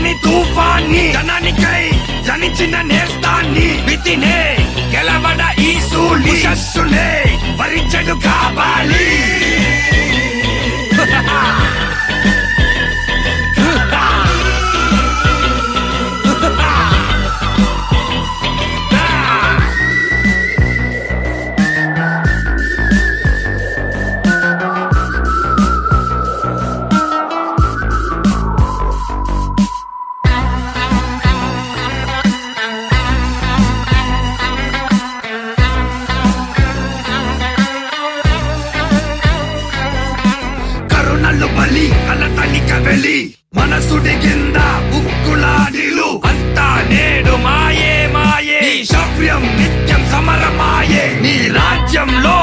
చల్లని తుఫాన్ని జనానికై జనించిన నేస్తాన్ని విధినే గెలవడ ఈ సూలి శస్సునే భరించడు కావాలి బలి అలతని కవలి మనసుడి కింద ఉక్కులాడిలు అంతా నేడు మాయే మాయే నీ శవ్యం నిత్యం సమరమాయే నీ రాజ్యంలో